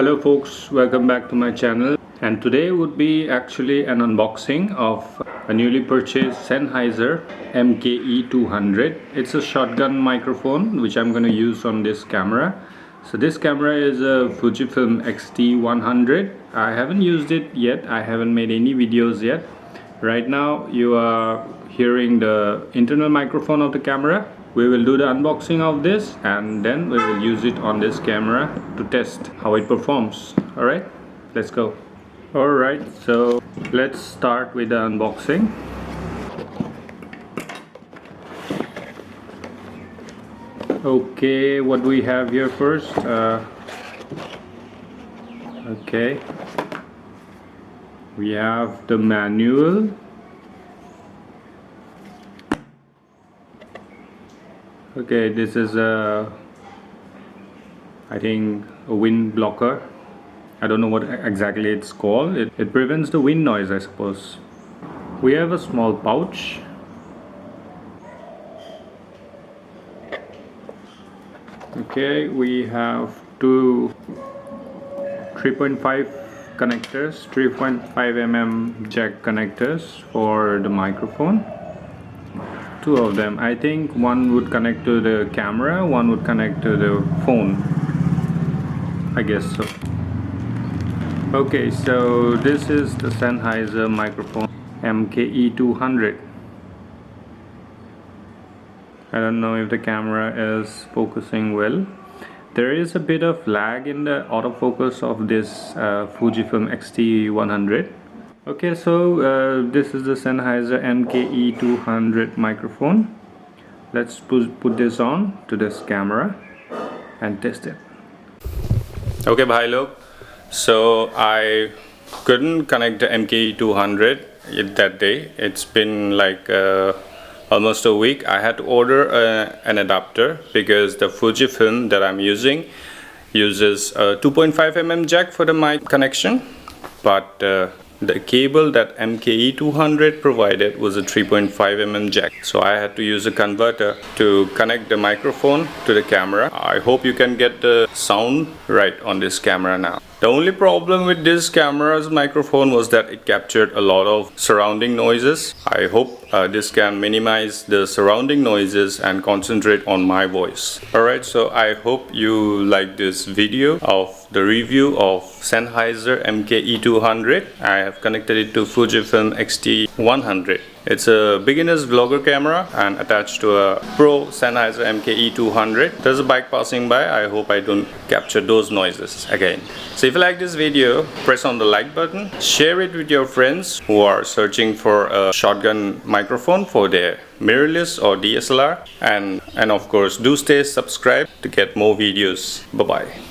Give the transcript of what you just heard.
Hello folks, welcome back to my channel, and today would be actually an unboxing of a newly purchased Senheiser MKE 200. It's a shotgun microphone which I'm going to use on this camera. So this camera is a Fujifilm X-T100. I haven't used it yet, I haven't made any videos yet. Right now you are hearing the internal microphone of the camera. We will do the unboxing of this and then we will use it on this camera to test how it performs. Alright, let's go. Alright, so let's start with the unboxing. Okay, what do we have here first? Okay, we have the manual. Okay, this is I think a wind blocker. I don't know what exactly it's called. It prevents the wind noise, I suppose. We have a small pouch. Okay, we have two 3.5 connectors, 3.5 mm jack connectors for the microphone. Two of them. I think one would connect to the camera, one would connect to the phone, I guess so. Okay, so this is the Senheiser microphone MKE 200. I don't know if the camera is focusing well. There is a bit of lag in the autofocus of this Fujifilm X-T100. Okay, so this is the Senheiser MKE 200 microphone. Let's put this on to this camera and test it. Okay, bhai log. So I couldn't connect the MKE 200 that day. It's been like almost a week. I had to order an adapter because the Fujifilm that I'm using uses a 2.5 mm jack for the mic connection, but the cable that MKE 200 provided was a 3.5 mm jack, so I had to use a converter to connect the microphone to the camera. I hope you can get the sound right on this camera now. The only problem with this camera's microphone was that it captured a lot of surrounding noises. I hope this can minimize the surrounding noises and concentrate on my voice. Alright, so I hope you like this video of the review of Senheiser MKE 200. I have connected it to Fujifilm X-T100. It's a beginner's vlogger camera and attached to a pro Senheiser MKE 200. There's a bike passing by. I hope I don't capture those noises again. So if you like this video, press on the like button, share it with your friends who are searching for a shotgun microphone for their mirrorless or DSLR, and of course do stay subscribed to get more videos. Bye bye.